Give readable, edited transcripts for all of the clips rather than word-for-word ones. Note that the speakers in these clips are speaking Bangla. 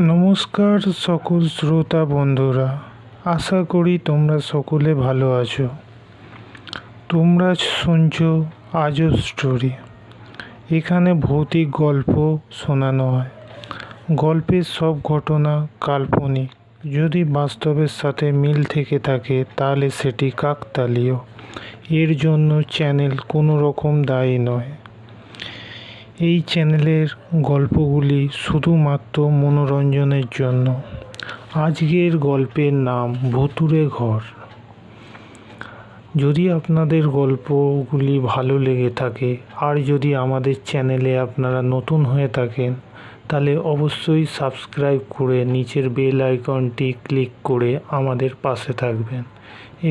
নমস্কার সকল শ্রোতা বন্ধুরা, আশা করি তোমরা সকলে ভালো আছো। তোমরা শুনছো আজব স্টোরি। এখানে ভৌতিক গল্প শোনানো হয়। গল্পের সব ঘটনা কাল্পনিক। যদি বাস্তবের সাথে মিল থেকে থাকে তাহলে সেটি কাকতালীয়। এর জন্য চ্যানেল কোনো রকম দায়ী নয়। এই চ্যানেলের গল্পগুলি শুধুমাত্র মনোরঞ্জনের জন্য। আজকের গল্পের নাম ভুতুড়ে ঘর। যদি আপনাদের গল্পগুলি ভালো লেগে থাকে আর যদি আমাদের চ্যানেলে আপনারা নতুন হয়ে থাকেন তাহলে অবশ্যই সাবস্ক্রাইব করে নিচের বেল আইকনটি ক্লিক করে আমাদের পাশে থাকবেন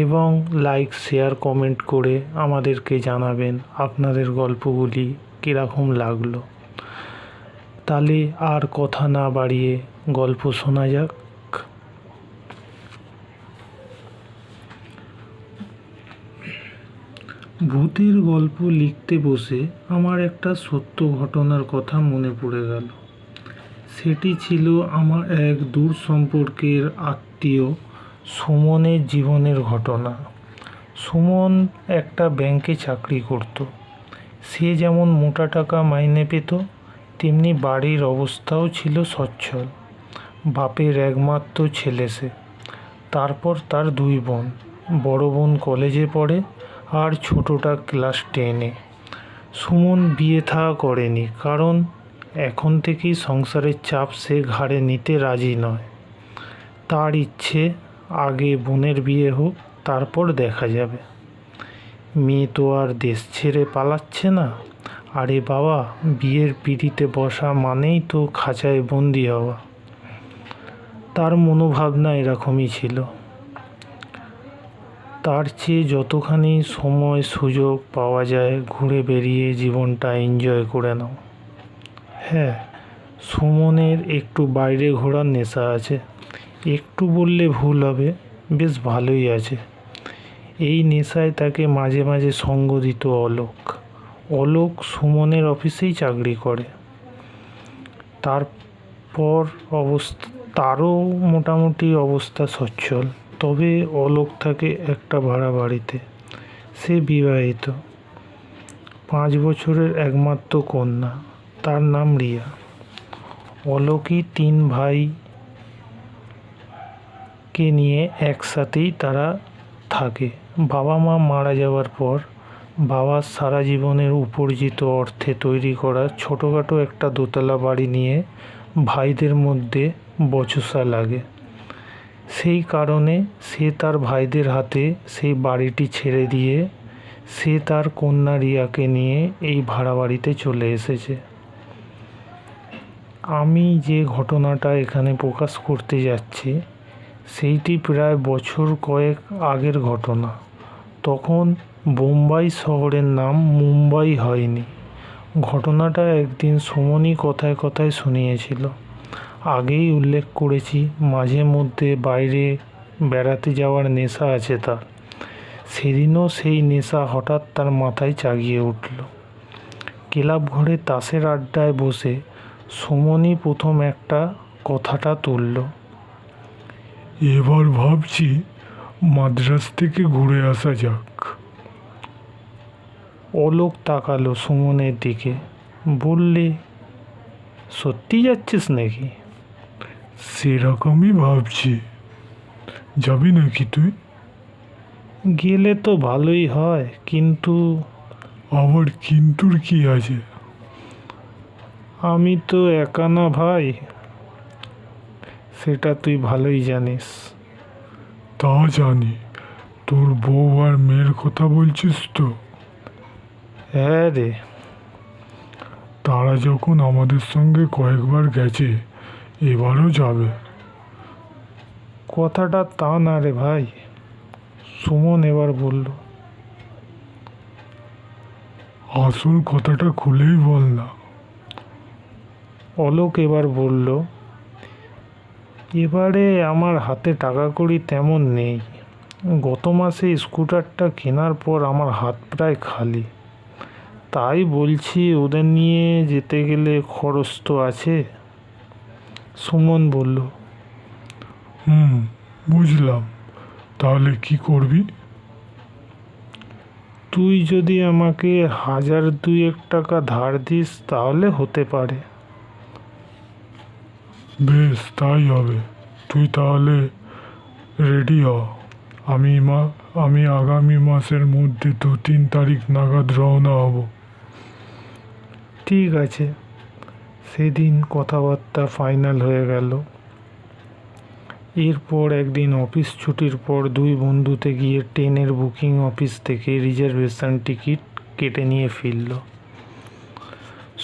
এবং লাইক শেয়ার কমেন্ট করে আমাদেরকে জানাবেন আপনাদের গল্পগুলি কীরকম লাগলো। তাহলে আর কথা না বাড়িয়ে গল্প শোনা যাক। ভূতের গল্প লিখতে বসে আমার একটা সত্য ঘটনার কথা মনে পড়ে গেল। সেটি ছিল আমার এক দূর সম্পর্কের আত্মীয় সুমনের জীবনের ঘটনা। সুমন একটা ব্যাংকে চাকরি করত। সে যেমন মোটা টাকা মাইনে পেত তেমনি বাড়ির অবস্থাও ছিল সচ্ছল। বাপের একমাত্র ছেলে সে। তারপর তার দুই বোন। বড় বোন কলেজে পড়ে আর ছোটটা ক্লাস 10-এ। সুমন বিয়ে থা করেনি, কারণ এখন থেকেই সংসারের চাপ সে ঘাড়ে নিতে রাজি নয়। তার ইচ্ছে আগে বোনের বিয়ে হোক, তারপর দেখা যাবে। মেয়ে তো আর দেশ ছেড়ে পালাচ্ছে না। আরে বাবা, বিয়ের পিঁড়িতে বসা মানেই তো খাঁচায় বন্দি হওয়া। তার মনোভাবনা এরকমই ছিল। তার চেয়ে যতখানি সময় সুযোগ পাওয়া যায় ঘুরে বেরিয়ে জীবনটা এনজয় করে নাও। হ্যাঁ, সুমনের একটু বাইরে ঘোরার নেশা আছে। একটু বললে ভুল হবে, বেশ ভালোই আছে। এই নেশায় তাকে মাঝে মাঝে সঙ্গ দিত অলোক। অলোক সুমনের অফিসেই চাকরি করে। তারও মোটামুটি অবস্থা সচ্ছল। তবে অলোক থাকে একটা ভাড়া বাড়িতে। সে বিবাহিত, 5 বছরের একমাত্র কন্যা। তার নাম রিয়া। অলোকই 3 ভাইকে নিয়ে একসাথেই তারা থাকে। বাবা মা মারা যাওয়ার পর বাবার সারা জীবনের উপার্জিত অর্থে তৈরি করা ছোটোখাটো একটা দোতলা বাড়ি নিয়ে ভাইদের মধ্যে বচসা লাগে। সেই কারণে সে তার ভাইদের হাতে সেই বাড়িটি ছেড়ে দিয়ে সে তার কন্যা রিয়াকে নিয়ে এই ভাড়া বাড়িতে চলে এসেছে। আমি যে ঘটনাটা এখানে প্রকাশ করতে যাচ্ছি সেইটি প্রায় বছর কয়েক আগের ঘটনা। তখন বোম্বাই শহরের নাম মুম্বাই হয়নি। ঘটনাটা একদিন সুমনই কথায় কথায় শুনিয়েছিল। আগেই উল্লেখ করেছি মাঝে মধ্যে বাইরে বেড়াতে যাওয়ার নেশা আছে তার। সেদিনও সেই নেশা হঠাৎ তার মাথায় চাগিয়ে উঠল। ক্লাব ঘরে তাসের আড্ডায় বসে সুমনই প্রথম একটা কথাটা তুলল। এবার ভাবছি মাদ্রাজ থেকে ঘুরে আসা যাক। অলোক তাকালো সুমনের দিকে, বললে, সত্যি যাচ্ছিস নাকি? সেরকমই ভাবছি। যাবি নাকি তুই? গেলে তো ভালোই হয়, কিন্তু। আবার কিন্তুর কি আছে? আমি তো একা না ভাই, সেটা তুই ভালোই জানিস। তা জানি। তোর বউ আর মেয়ের কথা বলছিস তো? হ্যাঁ রে। তারা যখন আমাদের সঙ্গে কয়েকবার গেছে, এবারও যাবে। কথাটা তা না রে ভাই, সুমন এবার বলল। আসল কথাটা খুলেই বল না। অলোক এবার বলল, এবারে আমার হাতে টাকা কড়ি তেমন নেই। গত মাসে স্কুটারটা কেনার পর আমার হাত প্রায় খালি। তাই বলছি ওদের নিয়ে যেতে গেলে খরচ তো আছে। সুমন বলল, হুম, বুঝলাম। তাহলে কি করবি? তুই যদি আমাকে 1,000-2,000 টাকা ধার দিস তাহলে হতে পারে। বেশ, তাই হবে। তুই তাহলে রেডি হ। আমি আগামী মাসের মধ্যে 2-3 তারিখ নাগাদ রওনা হব। ঠিক আছে। সেদিন কথাবার্তা ফাইনাল হয়ে গেল। এরপর একদিন অফিস ছুটির পর দুই বন্ধুতে গিয়ে ট্রেনের বুকিং অফিস থেকে রিজার্ভেশন টিকিট কেটে নিয়ে ফিরল।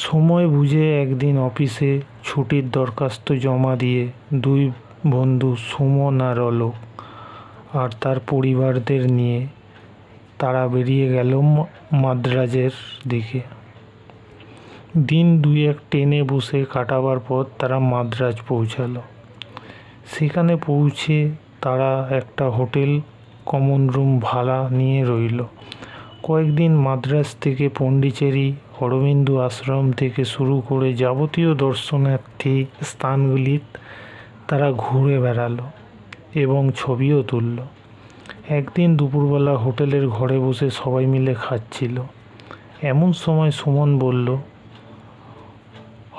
সময় বুঝে একদিন অফিসে ছুটির দরখাস্ত জমা দিয়ে দুই বন্ধু সুমন আর অলোক আর তার পরিবারদের নিয়ে তারা বেরিয়ে গেল মাদ্রাজের দিকে। দিন দুয়েক ট্রেনে বসে কাটাবার পর তারা মাদ্রাজ পৌঁছালো। সেখানে পৌঁছে তারা একটা হোটেল কমন রুম ভাড়া নিয়ে রইল। কয়েকদিন মাদ্রাজ থেকে পন্ডিচেরি, অরবিন্দু আশ্রম থেকে শুরু করে যাবতীয় দর্শনার্থী স্থানগুলি তারা ঘুরে বেড়ালো এবং ছবিও তুলল। একদিন দুপুরবেলা হোটেলের ঘরে বসে সবাই মিলে খাচ্ছিল। এমন সময় সুমন বলল,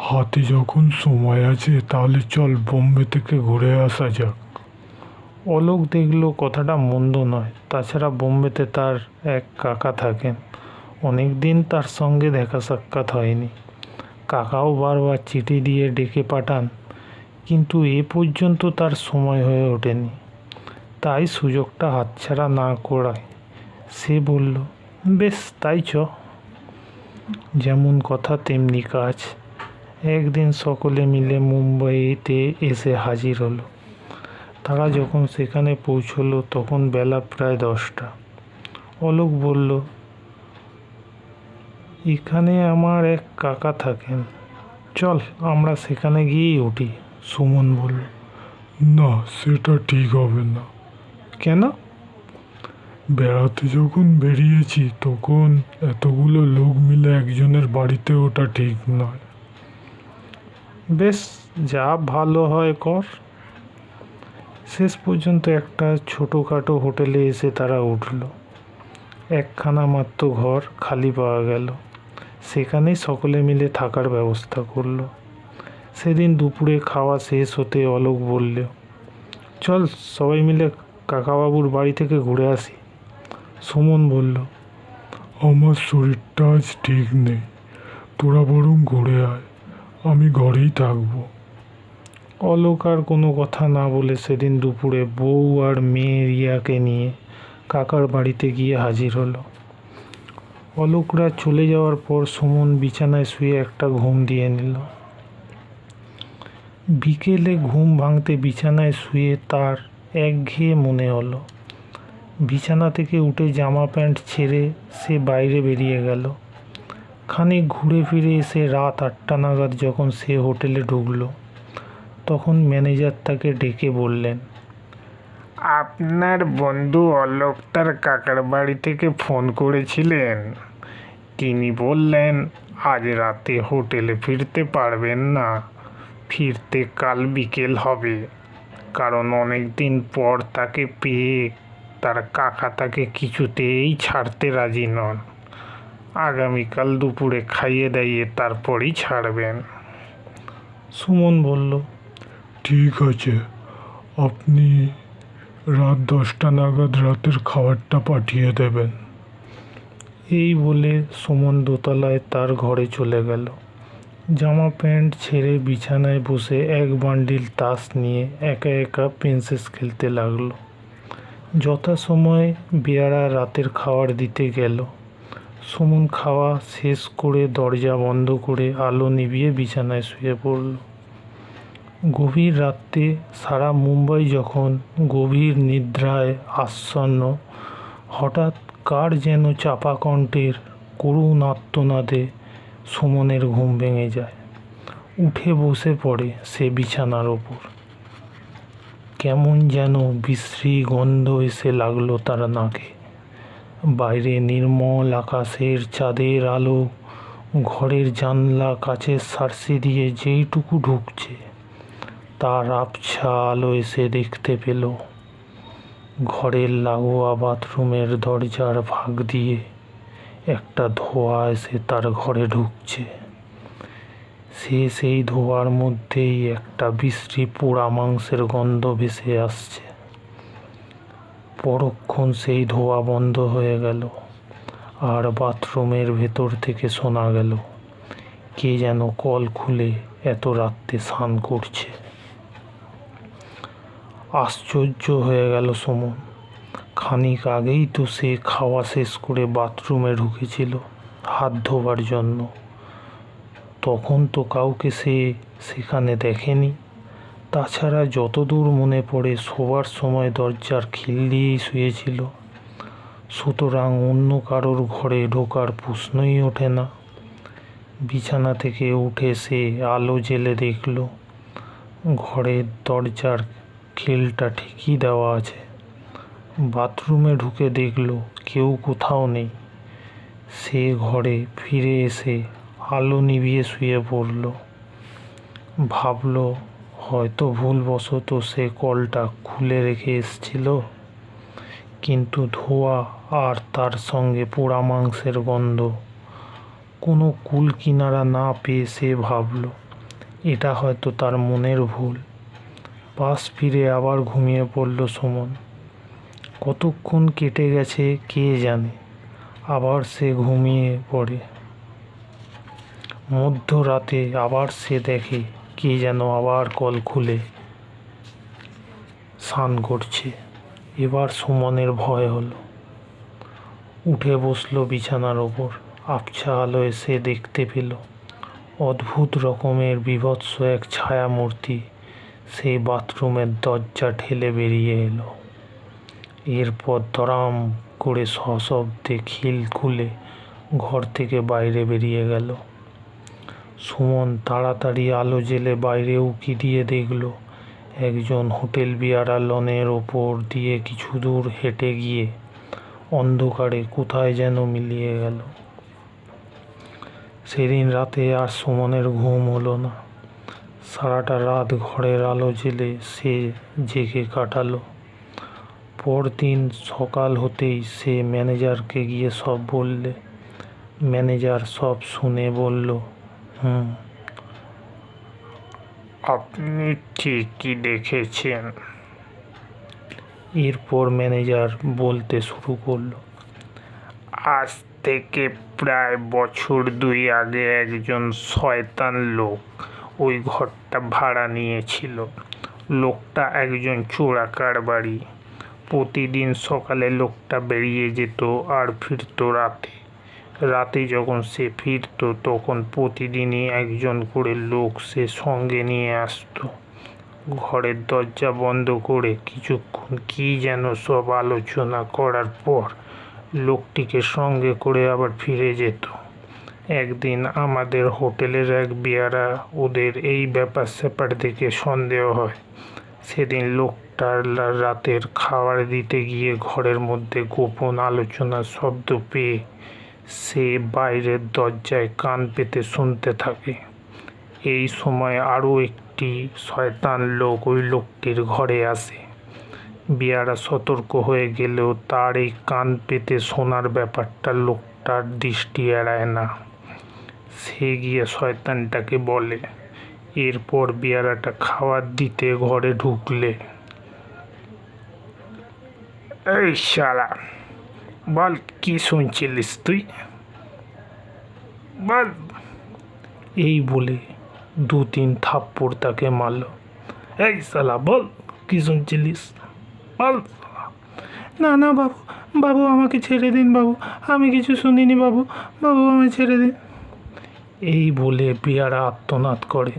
হাতে যখন সময় আছে তাহলে চল বোম্বে থেকে ঘুরে আসা যাক। অলোক দেখলো কথাটা মন্দ নয়। তাছাড়া বোম্বেতে তার এক কাকা থাকেন। অনেক দিন তার সঙ্গে দেখা সাক্ষাৎ হয়নি। কাকাও বারবার চিঠি দিয়ে ডেকে পাঠান, কিন্তু এ পর্যন্ত তার সময় হয়ে ওঠেনি। তাই সুযোগটা হাতছাড়া না করায় সে বলল, বেশ তাই চ। যেমন কথা তেমনি কাজ। একদিন সকলে মিলে মুম্বাইতে এসে হাজির হলো। তারা যখন সেখানে পৌঁছলো তখন বেলা প্রায় 10টা। অলোক বলল, এখানে আমার এক কাকা থাকেন, চল আমরা সেখানে গিয়েই উঠি। সুমন বলল, না, সেটা ঠিক হবে না। কেন? বেড়াতে যখন বেরিয়েছি তখন এতগুলো লোক মিলে একজনের বাড়িতে ওটা ঠিক নয়। বেশ, যা ভালো হয় কর। শেষ পর্যন্ত একটা ছোটোখাটো হোটেলে এসে তারা উঠল। একখানা মাত্র ঘর খালি পাওয়া গেল। সেখানেই সকলে মিলে থাকার ব্যবস্থা করল। সেদিন দুপুরে খাওয়া শেষ হতে অলোক বলল, চল সবাই মিলে কাকাবাবুর বাড়ি থেকে ঘুরে আসি। সুমন বলল, আমার শরীরটা আজ ঠিক নেই, তোরা বরং ঘুরে আয়, আমি ঘরেই থাকবো। অলোক আর কোনো কথা না বলে সেদিন দুপুরে বউ আর মেয়ে রিয়াকে নিয়ে কাকার বাড়িতে গিয়ে হাজির হলো। অলোকরা চলে যাওয়ার পর সুমন বিছানায় শুয়ে একটা ঘুম দিয়ে নিল। বিকেলে ঘুম ভাঙতে বিছানায় শুয়ে তার একঘেয়ে মনে হলো। বিছানা থেকে উঠে জামা প্যান্ট ছেড়ে সে বাইরে বেরিয়ে গেল। খানিক ঘুরে ফিরে এসে রাত 8টা নাগাদ যখন সে হোটেলে ঢুকলো তখন ম্যানেজার তাকে ডেকে বললেন, আপনার বন্ধু অলোক তার কাকার বাড়ি থেকে ফোন করেছিলেন। তিনি বললেন আজ রাতে হোটেলে ফিরতে পারবেন না, ফিরতে কাল বিকেল হবে। কারণ অনেক দিন পর তাকে পেয়ে তার কাকা তাকে কিছুতেই ছাড়তে রাজি নন। আগামীকাল দুপুরে খাইয়ে দাইয়ে তারপরই ছাড়বেন। সুমন বলল, ঠিক আছে, আপনি রাত 10টা নাগাদ রাতের খাবারটা পাঠিয়ে দেবেন। এই বলে সুমন দোতলায় তার ঘরে চলে গেল। জামা প্যান্ট ছেড়ে বিছানায় বসে এক বান্ডিল তাস নিয়ে একা একা প্রিন্সেস খেলতে লাগলো। যথাসময়ে বেয়ারা রাতের খাবার দিতে গেল। সুমন খাওয়া শেষ করে দরজা বন্ধ করে আলো নিভিয়ে বিছানায় শুয়ে পড়ল। গভীর রাতে সারা মুম্বাই যখন গভীর নিদ্রায় আচ্ছন্ন, হঠাৎ কার যেন চাপা কণ্ঠের করুণ আর্তনাদে সুমনের ঘুম ভেঙে যায়। উঠে বসে পড়ে সে বিছানার ওপর। কেমন যেন বিশ্রী গন্ধ এসে লাগলো তার নাকে। বাইরে নির্মল আকাশের চাঁদের আলো ঘরের জানলা কাচের শার্সি দিয়ে যেইটুকু ঢুকছে তার আবছা আলো এসে দেখতে পেল ঘরের লাগোয়া বাথরুমের দরজার ফাঁক দিয়ে একটা ধোঁয়া এসে তার ঘরে ঢুকছে। সে সেই ধোঁয়ার মধ্যেই একটা বিশ্রী পোড়া মাংসের গন্ধ ভেসে আসছে। পরক্ষণ সেই ধোঁয়া বন্ধ হয়ে গেল, আর বাথরুমের ভেতর থেকে শোনা গেল কে যেন কল খুলে এত রাত্রে স্নান করছে। আশ্চর্য হয়ে গেল সুমন। খানিক আগেই তো সে খাওয়া শেষ করে বাথরুমে ঢুকেছিল হাত ধোবার জন্য। তখন তো কাউকে সে সেখানে দেখেনি। তাছাড়া যতদূর মনে পড়ে শোবার সময় দরজার খিল দিয়েই শুয়েছিল। সুতরাং অন্য কারোর ঘরে ঢোকার প্রশ্নই ওঠে না। বিছানা থেকে উঠে সে আলো জ্বেলে দেখল ঘরের দরজার খিলটা ঠিকই দেওয়া আছে। বাথরুমে ঢুকে দেখল কেউ কোথাও নেই। সে ঘরে ফিরে এসে আলো নিভিয়ে শুয়ে পড়ল। ভাবল হয়তো ভুলবশত সে কলটা খুলে রেখে এসেছিল। কিন্তু ধোঁয়া আর তার সঙ্গে পোড়া মাংসের গন্ধ, কোনো কূল কিনারা না পেয়ে সে ভাবল এটা হয়তো তার মনের ভুল। পাশ ফিরে আবার ঘুমিয়ে পড়ল সুমন। কতক্ষণ কেটে গেছে কে জানে। আবার সে ঘুমিয়ে পড়ে। মধ্যরাতে আবার সে দেখে কে যেন আবার কল খুলে স্নান করছে। এবার সুমনের ভয় হলো। উঠে বসলো বিছানার ওপর। আবছা আলো এসে দেখতে পেল অদ্ভুত রকমের বীভৎস এক ছায়ামূর্তি সেই বাথরুমের দরজা ঠেলে বেরিয়ে এলো। এরপর দড়াম করে সশব্দে খিল খুলে ঘর থেকে বাইরে বেরিয়ে গেল। সুমন তাড়াতাড়ি আলো জ্বেলে বাইরে উঁকি দিয়ে দেখল একজন হোটেল বিয়ারা লনের ওপর দিয়ে কিছু দূর হেঁটে গিয়ে অন্ধকারে কোথায় যেন মিলিয়ে গেল। সেদিন রাতে আর সুমনের ঘুম হলো না। সারাটা রাত ঘরের আলো জ্বেলে সে জেগে কাটালো। পরদিন সকাল হতেই সে ম্যানেজারকে গিয়ে সব বললে। ম্যানেজার সব শুনে বলল, আপনি ঠিকই দেখেছেন। এরপর ম্যানেজার বলতে শুরু করলো, আজ থেকে প্রায় বছর 2 আগে একজন শয়তান লোক ওই ঘরটা ভাড়া নিয়েছিল। লোকটা একজন চোরা কারবারি। প্রতিদিন সকালে লোকটা বেরিয়ে যেত আর ফিরত রাতে। রাতে যখন সে ফিরত তখন প্রতিদিনই একজন করে লোক সে সঙ্গে নিয়ে আসতো। ঘরের দরজা বন্ধ করে কিছুক্ষণ কী যেন সব আলোচনা করার পর লোকটিকে সঙ্গে করে আবার ফিরে যেত। একদিন আমাদের হোটেলের এক বিয়ারা ওদের এই ব্যাপার স্যাপার দেখে সন্দেহ হয়। সেদিন লোকটার রাতের খাবার দিতে গিয়ে ঘরের মধ্যে গোপন আলোচনার শব্দ পেয়ে সে বাইরের দরজায় কান পেতে শুনতে থাকে। এই সময় আরও একটি শয়তান লোক ওই লোকটির ঘরে আসে। বিয়ারা সতর্ক হয়ে গেলেও তার এই কান পেতে শোনার ব্যাপারটা লোকটার দৃষ্টি এড়ায় না। সে গিয়ে শয়তানটাকে বলে। এরপর বিয়ারাটা খাবার দিতে ঘরে ঢুকলে, এই শালা, বল কি শুনছিলিস তুই, বল। এই বলে 2-3 থাপ্পড় তাকে মারল। এই শালা, বল কি শুনছিলিস, বল। না না বাবু, বাবু আমাকে ছেড়ে দিন বাবু, আমি কিছু শুনিনি বাবু, বাবু আমায় ছেড়ে দিন। এই বলে বিয়ারা আর্তনাদ করে।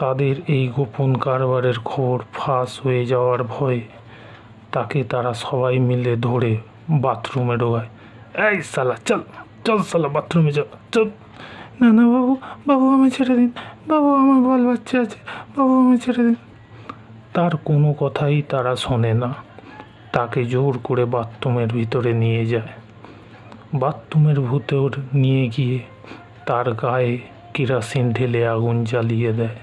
তাদের এই গোপন কারবারের খবর ফাঁস হয়ে যাওয়ার ভয়ে তাকে তারা সবাই মিলে ধরে বাথরুমে ঢোকায়। এই শালা, চল চল শালা, বাথরুমে চল, চল। না না বাবু, বাবু আমায় ছেড়ে দিন বাবু, আমার বাল বাচ্চা আছে বাবু, আমায় ছেড়ে দিন। তার কোনো কথাই তারা শোনে না। তাকে জোর করে বাথরুমের ভিতরে নিয়ে যায়। বাথরুমের ভিতর নিয়ে গিয়ে তার গায়ে কেরোসিন ঢেলে আগুন জ্বালিয়ে দেয়।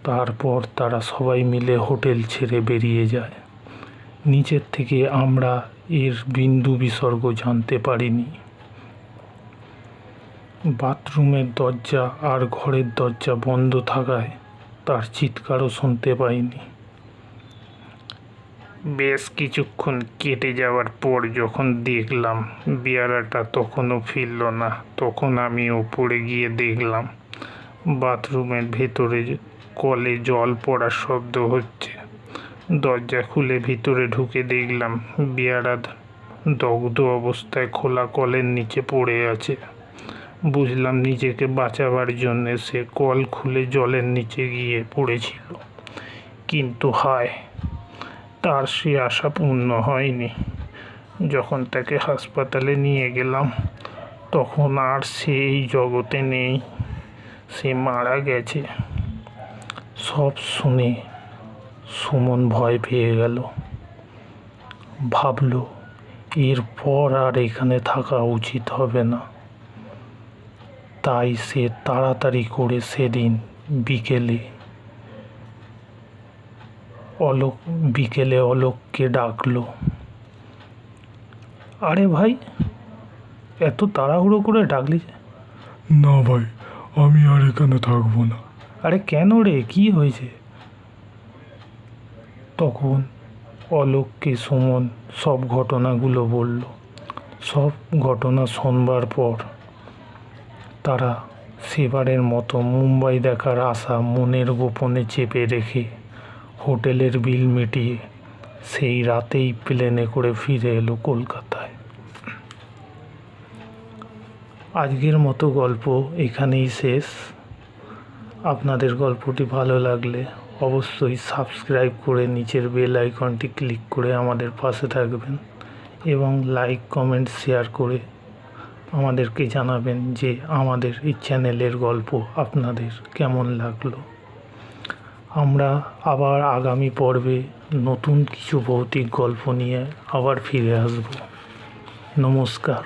তারপর তারা সবাই মিলে হোটেল ছেড়ে বেরিয়ে যায়। নিচের থেকে আমরা এর বিন্দু বিসর্গ জানতে পারিনি। বাথরুমের দরজা আর ঘরের দরজা বন্ধ থাকায় তার চিৎকারও শুনতে পাইনি। বেশ কিছুক্ষণ কেটে যাওয়ার পর যখন দেখলাম বেয়ারাটা তখনও ফিরল না, তখন আমি ওপরে গিয়ে দেখলাম বাথরুমের ভেতরে কলে জল পড়ার শব্দ হচ্ছে। দরজা খুলে ভিতরে ঢুকে দেখলাম বেয়ারা দগ্ধ অবস্থায় খোলা কলের নিচে পড়ে আছে। বুঝলাম নিজেকে বাঁচাবার জন্যে সে কল খুলে জলের নিচে গিয়ে পড়েছিল, কিন্তু হায়, তার সে আশা পূর্ণ হয়নি। যখন তাকে হাসপাতালে নিয়ে গেলাম তখন আর সে এই জগতে নেই, সে মারা গেছে। সব শুনে সুমন ভয় পেয়ে গেল, ভাবল এরপর আর এখানে থাকা উচিত হবে না। তাই সে তাড়াতাড়ি করে সেদিন বিকেলে অলোককে ডাকলো। আরে ভাই, এত তাড়াহুড়ো করে ডাকলি যে? না ভাই, আমি আর এখানে থাকবো না। আরে কেন রে, কি হয়েছে? তখন অলোককে সুমন সব ঘটনাগুলো বলল। সব ঘটনা শোনবার পর তারা সেবারের মতো মুম্বাই দেখার আশা মনের গোপনে চেপে রেখে হোটেলের বিল মিটিয়ে সেই রাতেই প্লেনে করে ফিরে এলো কলকাতায়। আজকের মতো গল্প এখানেই শেষ। আপনাদের গল্পটি ভালো লাগলে অবশ্যই সাবস্ক্রাইব করে নিচের বেল আইকনটি ক্লিক করে আমাদের পাশে থাকবেন এবং লাইক, কমেন্ট, শেয়ার করে আমাদেরকে জানাবেন যে আমাদের এই চ্যানেলের গল্প আপনাদের কেমন লাগলো। আমরা আবার আগামী পর্বে নতুন কিছু ভৌতিক গল্প নিয়ে আবার ফিরে আসব। নমস্কার।